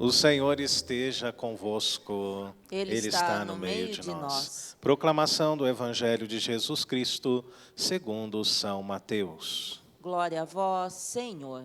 O Senhor esteja convosco. Ele está no meio de nós. Proclamação do Evangelho de Jesus Cristo, segundo São Mateus. Glória a vós, Senhor.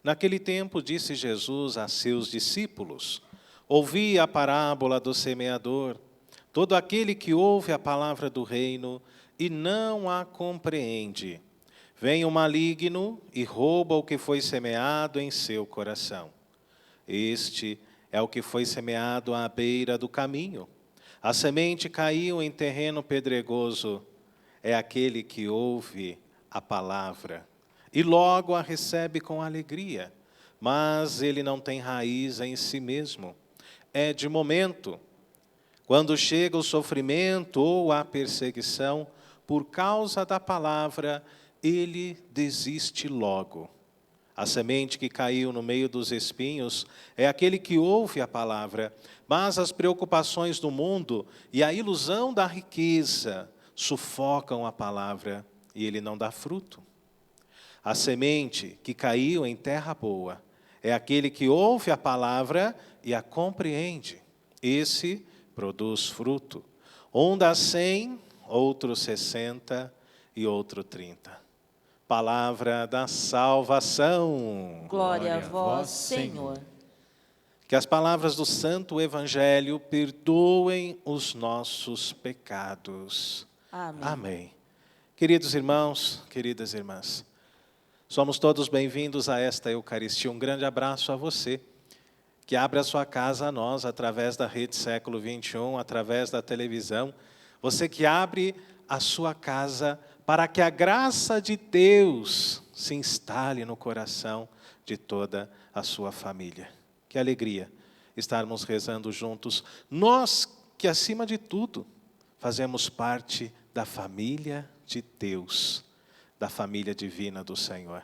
Naquele tempo disse Jesus a seus discípulos: ouvi a parábola do semeador. Todo aquele que ouve a palavra do reino e não a compreende, vem o maligno e rouba o que foi semeado em seu coração. Este é o que foi semeado à beira do caminho. A semente caiu em terreno pedregoso. É aquele que ouve a palavra e logo a recebe com alegria, mas ele não tem raiz em si mesmo. É de momento. Quando chega o sofrimento ou a perseguição, por causa da palavra, ele desiste logo. A semente que caiu no meio dos espinhos é aquele que ouve a palavra, mas as preocupações do mundo e a ilusão da riqueza sufocam a palavra e ele não dá fruto. A semente que caiu em terra boa é aquele que ouve a palavra e a compreende. Esse produz fruto. Um dá 100, outro 60 e outro 30. Palavra da salvação. Glória a vós, Senhor. Que as palavras do Santo Evangelho perdoem os nossos pecados. Amém. Amém. Queridos irmãos, queridas irmãs, somos todos bem-vindos a esta Eucaristia. Um grande abraço a você, que abre a sua casa a nós, através da Rede Século XXI, através da televisão. Você que abre a sua casa para que a graça de Deus se instale no coração de toda a sua família. Que alegria estarmos rezando juntos. Nós que, acima de tudo, fazemos parte da família de Deus, da família divina do Senhor.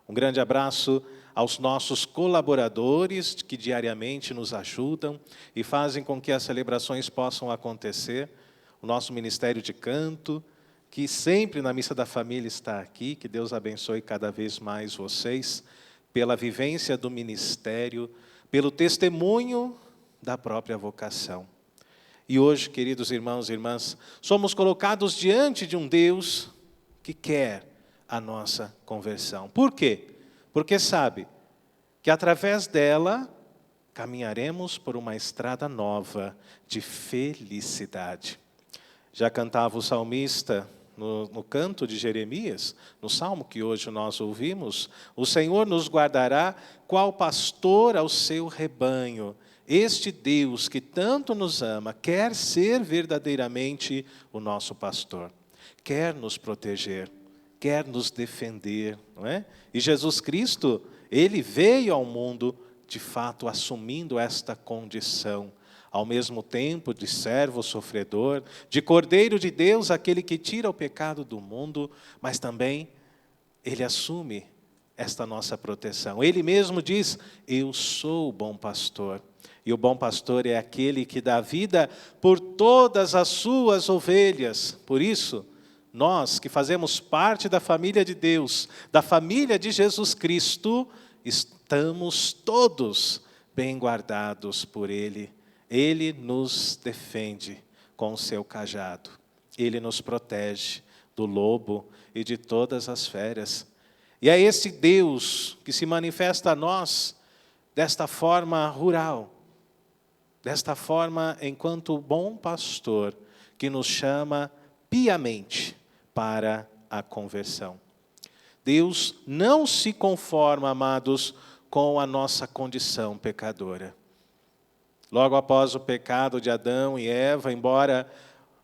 Um grande abraço aos nossos colaboradores que diariamente nos ajudam e fazem com que as celebrações possam acontecer. O nosso Ministério de Canto, que sempre na Missa da Família está aqui. Que Deus abençoe cada vez mais vocês, pela vivência do ministério, pelo testemunho da própria vocação. E hoje, queridos irmãos e irmãs, somos colocados diante de um Deus que quer a nossa conversão. Por quê? Porque sabe que através dela caminharemos por uma estrada nova de felicidade. Já cantava o salmista no canto de Jeremias, no salmo que hoje nós ouvimos: o Senhor nos guardará qual pastor ao seu rebanho. Este Deus que tanto nos ama quer ser verdadeiramente o nosso pastor. Quer nos proteger, quer nos defender, não é? E Jesus Cristo, Ele veio ao mundo, de fato, assumindo esta condição, ao mesmo tempo de servo sofredor, de Cordeiro de Deus, aquele que tira o pecado do mundo, mas também Ele assume esta nossa proteção. Ele mesmo diz: eu sou o bom pastor. E o bom pastor é aquele que dá vida por todas as suas ovelhas. Por isso, nós que fazemos parte da família de Deus, da família de Jesus Cristo, estamos todos bem guardados por Ele. Ele nos defende com o seu cajado. Ele nos protege do lobo e de todas as feras. E é esse Deus que se manifesta a nós desta forma rural, desta forma enquanto bom pastor, que nos chama piamente para a conversão. Deus não se conforma, amados, com a nossa condição pecadora. Logo após o pecado de Adão e Eva, embora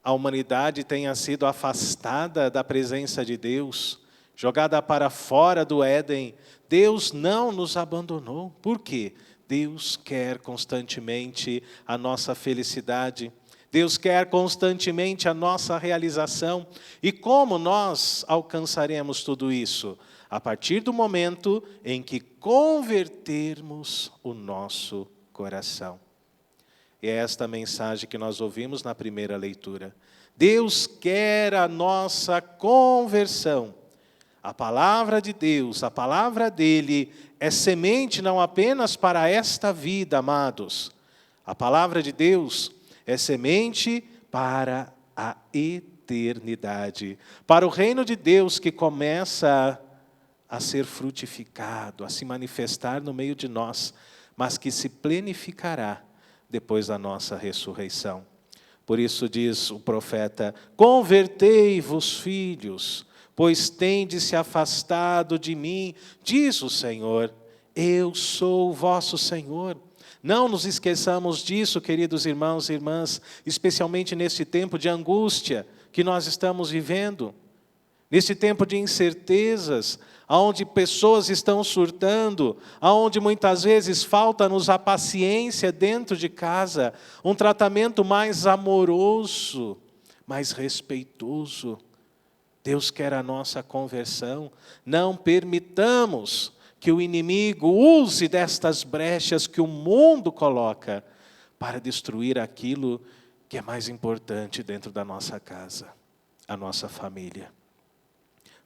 a humanidade tenha sido afastada da presença de Deus, jogada para fora do Éden, Deus não nos abandonou. Por quê? Deus quer constantemente a nossa felicidade. Deus quer constantemente a nossa realização. E como nós alcançaremos tudo isso? A partir do momento em que convertermos o nosso coração. E é esta mensagem que nós ouvimos na primeira leitura. Deus quer a nossa conversão. A palavra de Deus, a palavra dele é semente não apenas para esta vida, amados. A palavra de Deus é semente para a eternidade, para o reino de Deus que começa a ser frutificado, a se manifestar no meio de nós, mas que se plenificará depois da nossa ressurreição. Por isso diz o profeta: convertei-vos, filhos, pois tendes se afastado de mim, diz o Senhor, eu sou o vosso Senhor. Não nos esqueçamos disso, queridos irmãos e irmãs, especialmente nesse tempo de angústia que nós estamos vivendo, nesse tempo de incertezas, onde pessoas estão surtando, onde muitas vezes falta-nos a paciência dentro de casa, um tratamento mais amoroso, mais respeitoso. Deus quer a nossa conversão. Não permitamos que o inimigo use destas brechas que o mundo coloca para destruir aquilo que é mais importante dentro da nossa casa, a nossa família.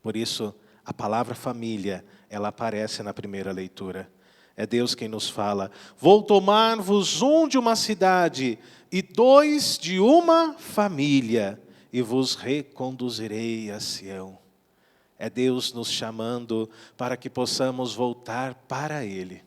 Por isso, a palavra família, ela aparece na primeira leitura. É Deus quem nos fala: vou tomar-vos um de uma cidade e dois de uma família, e vos reconduzirei a Sião. É Deus nos chamando para que possamos voltar para Ele.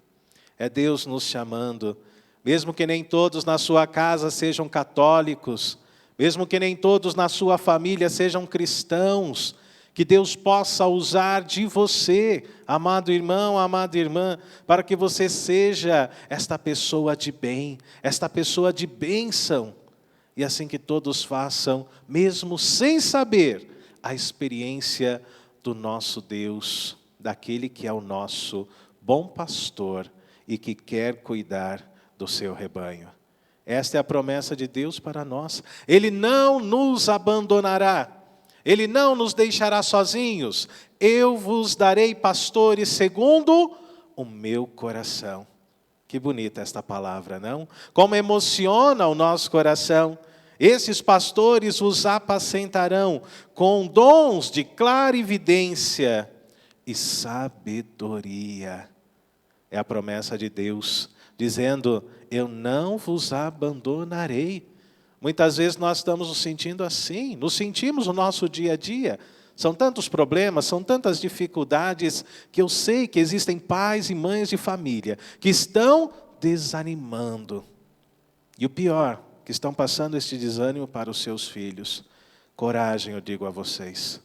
É Deus nos chamando, mesmo que nem todos na sua casa sejam católicos, mesmo que nem todos na sua família sejam cristãos, que Deus possa usar de você, amado irmão, amada irmã, para que você seja esta pessoa de bem, esta pessoa de bênção. E assim que todos façam, mesmo sem saber, a experiência do nosso Deus, daquele que é o nosso bom pastor e que quer cuidar do seu rebanho. Esta é a promessa de Deus para nós. Ele não nos abandonará. Ele não nos deixará sozinhos. Eu vos darei pastores segundo o meu coração. Que bonita esta palavra, não? Como emociona o nosso coração. Esses pastores vos apacentarão com dons de clarividência e sabedoria. É a promessa de Deus, dizendo: eu não vos abandonarei. Muitas vezes nós estamos nos sentindo assim, nos sentimos no nosso dia a dia. São tantos problemas, são tantas dificuldades, que eu sei que existem pais e mães de família que estão desanimando. E o pior, que estão passando este desânimo para os seus filhos. Coragem, eu digo a vocês,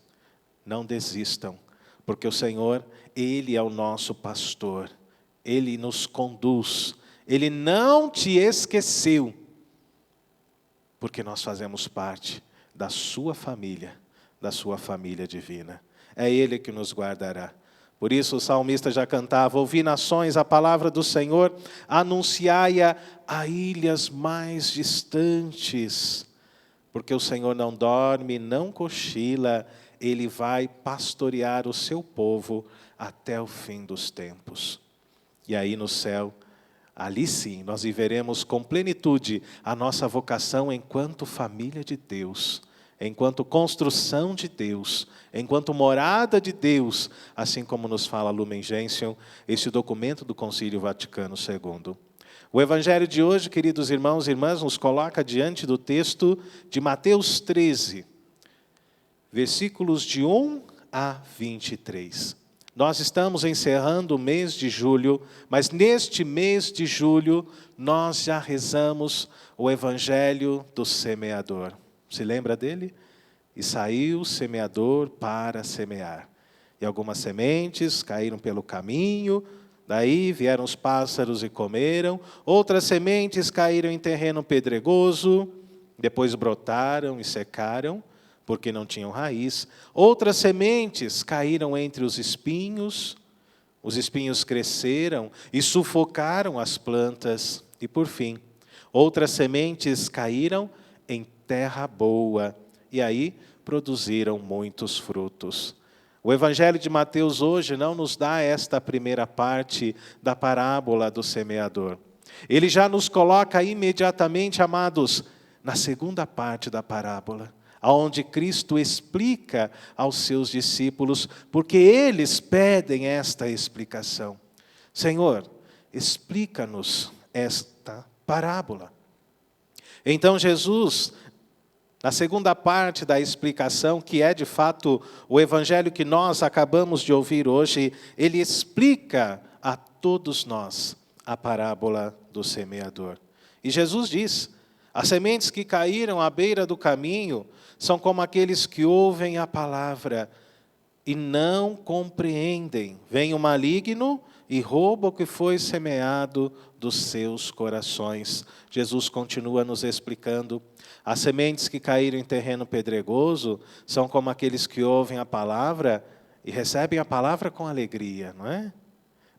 não desistam, porque o Senhor, Ele é o nosso pastor, Ele nos conduz, Ele não te esqueceu, porque nós fazemos parte da sua família divina. É Ele que nos guardará. Por isso o salmista já cantava: ouvi nações a palavra do Senhor, anunciai-a a ilhas mais distantes. Porque o Senhor não dorme, não cochila, Ele vai pastorear o seu povo até o fim dos tempos. E aí no céu, ali sim, nós viveremos com plenitude a nossa vocação enquanto família de Deus, enquanto construção de Deus, enquanto morada de Deus, assim como nos fala Lumen Gentium, este documento do Concílio Vaticano II. O Evangelho de hoje, queridos irmãos e irmãs, nos coloca diante do texto de Mateus 13, versículos de 1 a 23. Nós estamos encerrando o mês de julho, mas neste mês de julho nós já rezamos o Evangelho do semeador. Se lembra dele? E saiu o semeador para semear. E algumas sementes caíram pelo caminho, daí vieram os pássaros e comeram. Outras sementes caíram em terreno pedregoso, depois brotaram e secaram, porque não tinham raiz. Outras sementes caíram entre os espinhos cresceram e sufocaram as plantas. E por fim, outras sementes caíram em terra boa, e aí produziram muitos frutos. O Evangelho de Mateus hoje não nos dá esta primeira parte da parábola do semeador. Ele já nos coloca imediatamente, amados, na segunda parte da parábola. aonde Cristo explica aos seus discípulos, porque eles pedem esta explicação. Senhor, explica-nos esta parábola. Então Jesus, na segunda parte da explicação, que é de fato o evangelho que nós acabamos de ouvir hoje, ele explica a todos nós a parábola do semeador. E Jesus diz: as sementes que caíram à beira do caminho são como aqueles que ouvem a palavra e não compreendem. Vem o maligno e rouba o que foi semeado dos seus corações. Jesus continua nos explicando: as sementes que caíram em terreno pedregoso são como aqueles que ouvem a palavra e recebem a palavra com alegria, não é?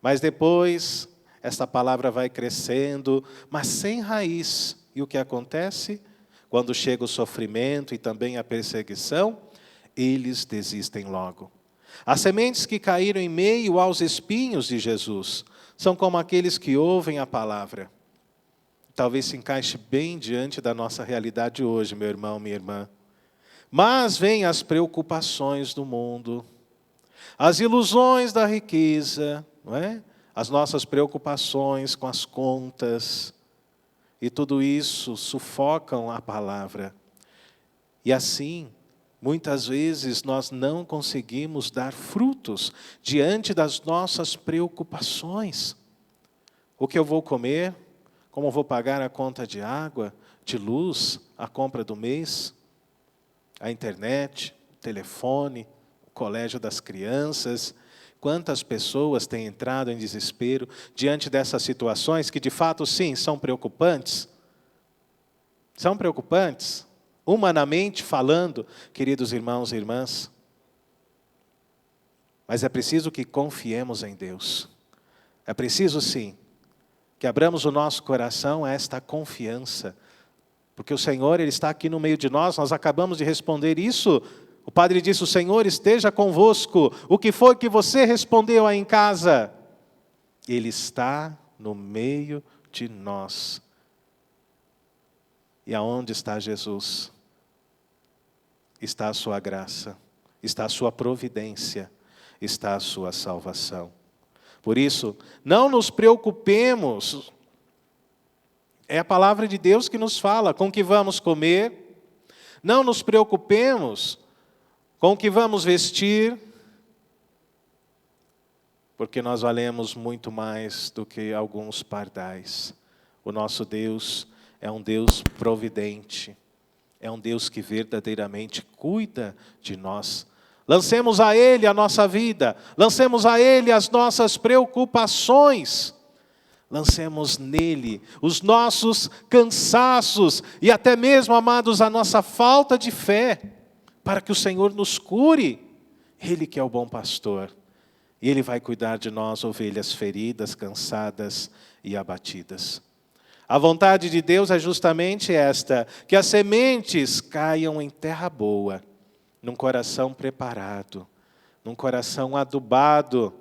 Mas depois, esta palavra vai crescendo, mas sem raiz. E o que acontece? Quando chega o sofrimento e também a perseguição, eles desistem logo. As sementes que caíram em meio aos espinhos de Jesus são como aqueles que ouvem a palavra. Talvez se encaixe bem diante da nossa realidade hoje, meu irmão, minha irmã. Mas vêm as preocupações do mundo, as ilusões da riqueza, não é? As nossas preocupações com as contas, e tudo isso sufocam a palavra. E assim, muitas vezes nós não conseguimos dar frutos diante das nossas preocupações. O que eu vou comer? Como eu vou pagar a conta de água, de luz, a compra do mês? A internet, o telefone, o colégio das crianças. Quantas pessoas têm entrado em desespero diante dessas situações que, de fato, sim, são preocupantes? São preocupantes, humanamente falando, queridos irmãos e irmãs. Mas é preciso que confiemos em Deus. É preciso, sim, que abramos o nosso coração a esta confiança. Porque o Senhor, Ele está aqui no meio de nós acabamos de responder isso. O Padre disse: o Senhor esteja convosco. O que foi que você respondeu aí em casa? Ele está no meio de nós. E aonde está Jesus? Está a sua graça, está a sua providência, está a sua salvação. Por isso, não nos preocupemos. É a palavra de Deus que nos fala com o que vamos comer. Não nos preocupemos com o que vamos vestir, porque nós valemos muito mais do que alguns pardais. O nosso Deus é um Deus providente, é um Deus que verdadeiramente cuida de nós. Lancemos a Ele a nossa vida, lancemos a Ele as nossas preocupações, lancemos nele os nossos cansaços e até mesmo, amados, a nossa falta de fé, para que o Senhor nos cure. Ele que é o bom pastor, e Ele vai cuidar de nós, ovelhas feridas, cansadas e abatidas. A vontade de Deus é justamente esta, que as sementes caiam em terra boa, num coração preparado, num coração adubado,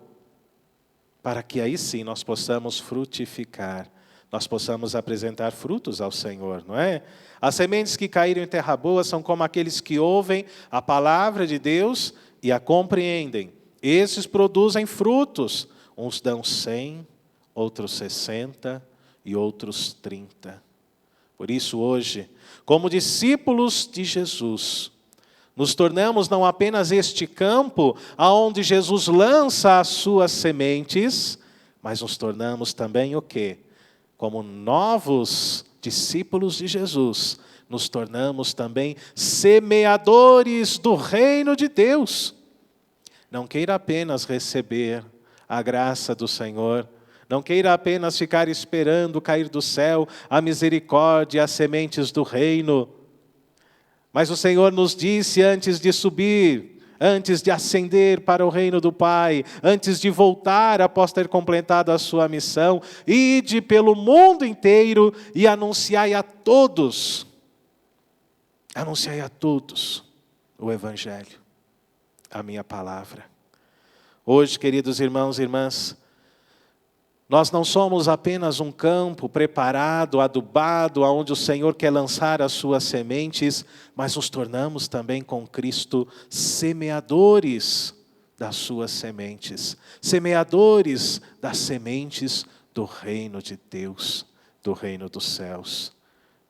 para que aí sim nós possamos frutificar, nós possamos apresentar frutos ao Senhor, não é? As sementes que caíram em terra boa são como aqueles que ouvem a palavra de Deus e a compreendem. Esses produzem frutos, uns dão 100, outros 60 e outros 30. Por isso hoje, como discípulos de Jesus, nos tornamos não apenas este campo aonde Jesus lança as suas sementes, mas nos tornamos também o quê? Como novos discípulos de Jesus, nos tornamos também semeadores do reino de Deus. Não queira apenas receber a graça do Senhor, não queira apenas ficar esperando cair do céu a misericórdia e as sementes do reino. Mas o Senhor nos disse antes de subir, antes de ascender para o reino do Pai, antes de voltar após ter completado a sua missão, ide pelo mundo inteiro e anunciai a todos o Evangelho, a minha palavra. Hoje, queridos irmãos e irmãs, Nós não somos apenas um campo preparado, adubado, aonde o Senhor quer lançar as suas sementes, mas nos tornamos também com Cristo semeadores das suas sementes, semeadores das sementes do reino de Deus, do reino dos céus.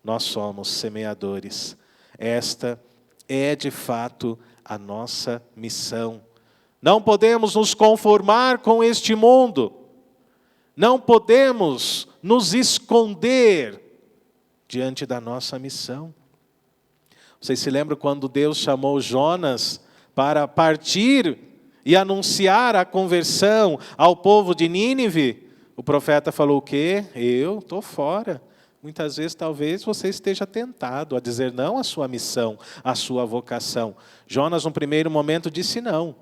Nós somos semeadores. Esta é de fato a nossa missão. Não podemos nos conformar com este mundo. Não podemos nos esconder diante da nossa missão. Vocês se lembram quando Deus chamou Jonas para partir e anunciar a conversão ao povo de Nínive? O profeta falou o quê? Eu estou fora. Muitas vezes, talvez, você esteja tentado a dizer não à sua missão, à sua vocação. Jonas, no primeiro momento, disse não.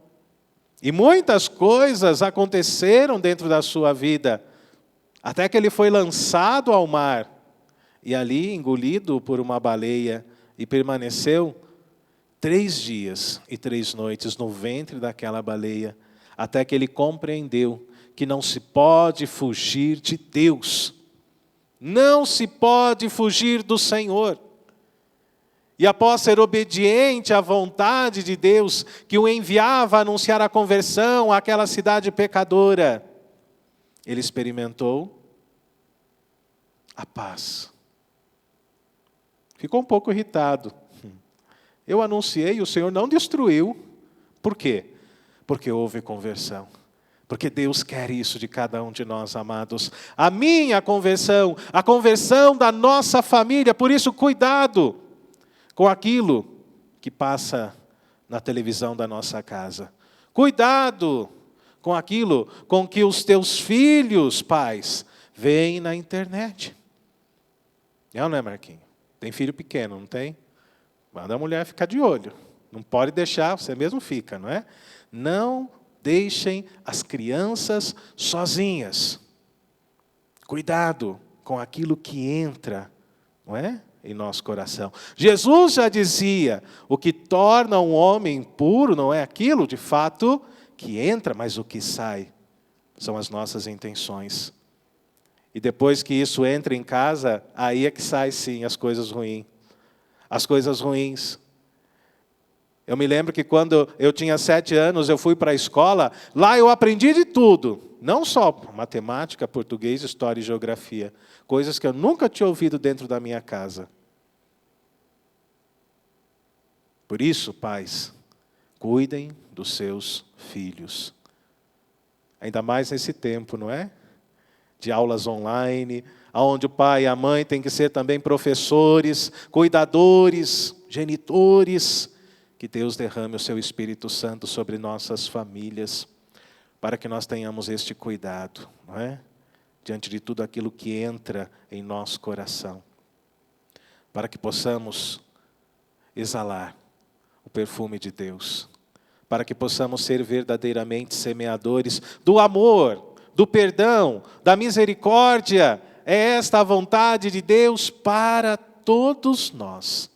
E muitas coisas aconteceram dentro da sua vida, até que ele foi lançado ao mar, e ali engolido por uma baleia, e permaneceu 3 dias e 3 noites no ventre daquela baleia, até que ele compreendeu que não se pode fugir de Deus. Não se pode fugir do Senhor. E após ser obediente à vontade de Deus, que o enviava a anunciar a conversão àquela cidade pecadora, ele experimentou a paz. Ficou um pouco irritado. Eu anunciei, o Senhor não destruiu. Por quê? Porque houve conversão. Porque Deus quer isso de cada um de nós, amados. A minha conversão, a conversão da nossa família. Por isso, cuidado com aquilo que passa na televisão da nossa casa. Cuidado com aquilo com que os teus filhos, pais, veem na internet. Não é, Marquinhos? Tem filho pequeno, não tem? Manda a mulher ficar de olho. Não pode deixar, você mesmo fica, não é? Não deixem as crianças sozinhas. Cuidado com aquilo que entra, não é? Em nosso coração. Jesus já dizia, o que torna um homem puro não é aquilo, de fato, que entra, mas o que sai são as nossas intenções. E depois que isso entra em casa, aí é que sai sim as coisas ruins. As coisas ruins. Eu me lembro que quando eu tinha 7 anos, eu fui para a escola, lá eu aprendi de tudo. Não só matemática, português, história e geografia. Coisas que eu nunca tinha ouvido dentro da minha casa. Por isso, pais, cuidem dos seus filhos. Ainda mais nesse tempo, não é? De aulas online, onde o pai e a mãe têm que ser também professores, cuidadores, genitores. Que Deus derrame o seu Espírito Santo sobre nossas famílias, para que nós tenhamos este cuidado, não é? Diante de tudo aquilo que entra em nosso coração, para que possamos exalar o perfume de Deus, para que possamos ser verdadeiramente semeadores do amor, do perdão, da misericórdia. É esta a vontade de Deus para todos nós.